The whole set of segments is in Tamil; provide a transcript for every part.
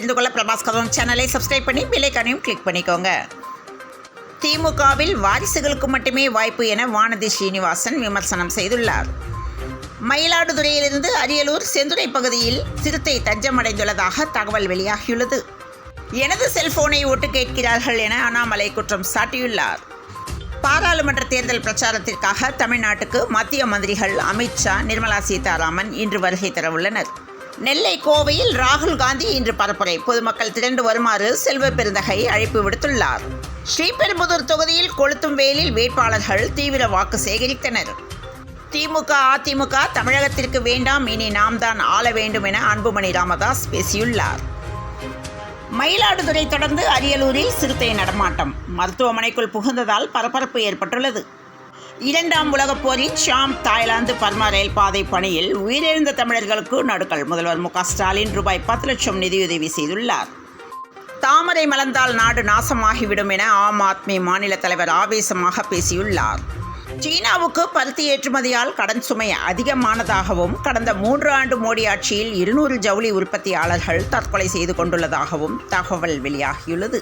தெரிந்து கொள்ள பிரபாஸ் கதம் சேனலை சப்ஸ்கிரைப் பண்ணி பெல் ஐகானையும் கிளிக் பண்ணிக்கோங்க. திமுகவில் வாரிசுகளுக்கு மட்டுமே வாய்ப்பு என வானதி ஸ்ரீனிவாசன் விமர்சனம் செய்துள்ளார். மயிலாடுதுறையிலிருந்து அரியலூர் செந்துறை பகுதியில் சிறுத்தை தஞ்சமடைந்துள்ளதாக தகவல் வெளியாகியுள்ளது. எனது செல்போனை ஒட்டு கேட்கிறார்கள் என அண்ணாமலை குற்றம் சாட்டியுள்ளார். பாராளுமன்ற தேர்தல் பிரச்சாரத்திற்காக தமிழ்நாட்டுக்கு மத்திய மந்திரிகள் அமித்ஷா, நிர்மலா சீதாராமன் இன்று வருகை தரவுள்ளனர். நெல்லை, கோவையில் ராகுல் காந்தி இன்று பரப்புரை. பொதுமக்கள் திரண்டு வருமாறு செல்வ பெருந்தகை அழைப்பு விடுத்துள்ளார். ஸ்ரீபெரும்புதூர் தொகுதியில் கொளுத்தும் வெயிலில் வேட்பாளர்கள் தீவிர வாக்கு சேகரித்தனர். திமுக, அதிமுக தமிழகத்திற்கு வேண்டாம், இனி நாம் தான் ஆள வேண்டும் என அன்புமணி ராமதாஸ் பேசியுள்ளார். மயிலாடுதுறை தொடர்ந்து அரியலூரில் சிறுத்தை நடமாட்டம். மருத்துவமனைக்குள் புகுந்ததால் பரபரப்பு ஏற்பட்டுள்ளது. 2ஆம் உலகப் போரின் ஷாம், தாய்லாந்து பர்மா ரயில் பாதை பணியில் உயிரிழந்த தமிழர்களுக்கு நடுக்கல். முதல்வர் மு க ஸ்டாலின் ரூபாய் 10 லட்சம் நிதியுதவி செய்துள்ளார். தாமரை மலர்ந்தால் நாடு நாசமாகிவிடும் என ஆம் ஆத்மி மாநில தலைவர் ஆவேசமாக பேசியுள்ளார். சீனாவுக்கு பருத்தி ஏற்றுமதியால் கடன் சுமை அதிகமானதாகவும் கடந்த 3 ஆண்டு மோடி ஆட்சியில் 200 ஜவுளி உற்பத்தியாளர்கள் தற்கொலை செய்து கொண்டுள்ளதாகவும் தகவல் வெளியாகியுள்ளது.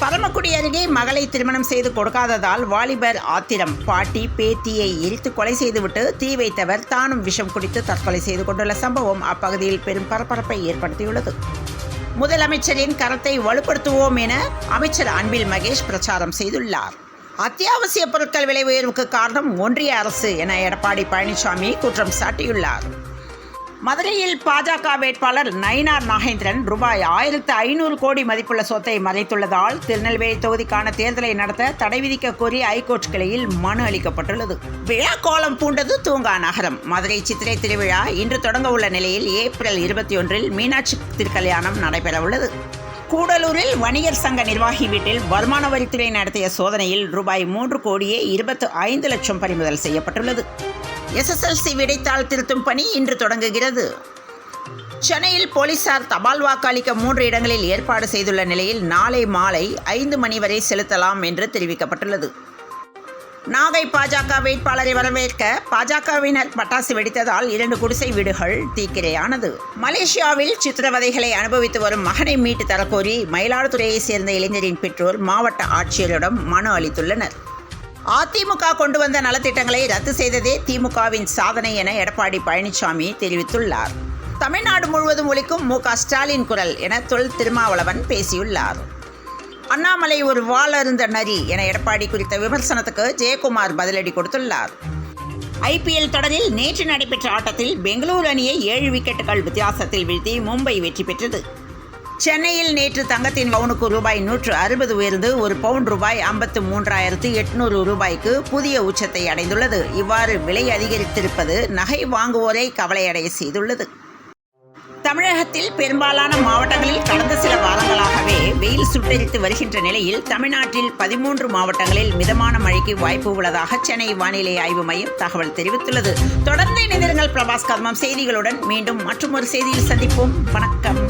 பரமக்குடி அருகே மகளை திருமணம் செய்து கொடுக்காததால் வாலிபர் ஆத்திரம். பாட்டி, பேத்தியை எரித்து கொலை செய்துவிட்டு தீ வைத்தவர் தானும் விஷம் குடித்து தற்கொலை செய்து கொண்டுள்ள சம்பவம் அப்பகுதியில் பெரும் பரபரப்பை ஏற்படுத்தியுள்ளது. முதலமைச்சரின் கரத்தை வலுப்படுத்துவோம் என அமைச்சர் அன்பில் மகேஷ் பிரச்சாரம் செய்துள்ளார். அத்தியாவசிய பொருட்கள் விலை உயர்வுக்கு காரணம் ஒன்றிய அரசு என எடப்பாடி பழனிசாமி குற்றம் சாட்டியுள்ளார். மதுரையில் பாஜக வேட்பாளர் நயினார் நாகேந்திரன் ரூபாய் 1500 கோடி மதிப்புள்ள சொத்தை மறைத்துள்ளதால் திருநெல்வேலி தொகுதிக்கான தேர்தலை நடத்த தடை விதிக்க கோரி ஐகோர்ட் கிளையில் மனு அளிக்கப்பட்டுள்ளது. விழா கோலம் பூண்டது தூங்கா நகரம். மதுரை சித்திரை திருவிழா இன்று தொடங்க உள்ள நிலையில் ஏப்ரல் 21 மீனாட்சி திருக்கல்யாணம் நடைபெறவுள்ளது. கூடலூரில் வணிகர் சங்க நிர்வாகி வீட்டில் வருமான வரித்துறை நடத்திய சோதனையில் ரூபாய் 3 கோடியே 25 லட்சம் பறிமுதல் செய்யப்பட்டுள்ளது. SSLC விடைத்தாள் திருத்தும் பணி இன்று தொடங்குகிறது. சென்னையில் போலீசார் தபால் வாக்கு அளிக்க 3 இடங்களில் ஏற்பாடு செய்துள்ள நிலையில் நாளை மாலை 5 மணி வரை செலுத்தலாம் என்று தெரிவிக்கப்பட்டுள்ளது. நாகை பாஜக வேட்பாளரை வரவேற்க பாஜகவினர் பட்டாசு வெடித்ததால் 2 குடிசை வீடுகள் தீக்கிரையானது. மலேசியாவில் சித்திரவதைகளை அனுபவித்து வரும் மகனை மீட்டு தரக்கோரி மயிலாடுதுறையைச் சேர்ந்த இளைஞரின் பெற்றோர் மாவட்ட ஆட்சியரிடம் மனு அளித்துள்ளனர். அதிமுக கொண்டு வந்த நலத்திட்டங்களை ரத்து செய்ததே திமுகவின் சாதனை என எடப்பாடி பழனிசாமி தெரிவித்துள்ளார். தமிழ்நாடு முழுவதும் ஒலிக்கும் மு க ஸ்டாலின் குரல் என தொல் திருமாவளவன் பேசியுள்ளார். அண்ணாமலை ஒரு வாளருந்த நரி என எடப்பாடி குறித்த விமர்சனத்துக்கு ஜெயக்குமார் பதிலடி கொடுத்துள்ளார். IPL தொடரில் நேற்று நடைபெற்ற ஆட்டத்தில் பெங்களூரு அணியை 7 விக்கெட்டுகள் வித்தியாசத்தில் வீழ்த்தி மும்பை வெற்றி பெற்றது. சென்னையில் நேற்று தங்கத்தின் பவுனுக்கு ரூபாய் 160 உயர்ந்து ஒரு பவுன் ரூபாய் 53,800 ரூபாய்க்கு புதிய உச்சத்தை அடைந்துள்ளது. இவ்வாறு விலை அதிகரித்திருப்பது நகை வாங்குவோரை கவலையடைய செய்துள்ளது. தமிழகத்தில் பெரும்பாலான மாவட்டங்களில் கடந்த சில வாரங்களாகவே வெயில் சுட்டெரித்து வருகின்ற நிலையில் தமிழ்நாட்டில் 13 மாவட்டங்களில் மிதமான மழைக்கு வாய்ப்பு உள்ளதாக சென்னை வானிலை ஆய்வு மையம் தகவல் தெரிவித்துள்ளது. தொடர்ந்து இணைந்திருங்கள் பிரபாஸ் கதம் செய்திகளுடன். மீண்டும் மற்றொரு செய்தியில் சந்திப்போம். வணக்கம்.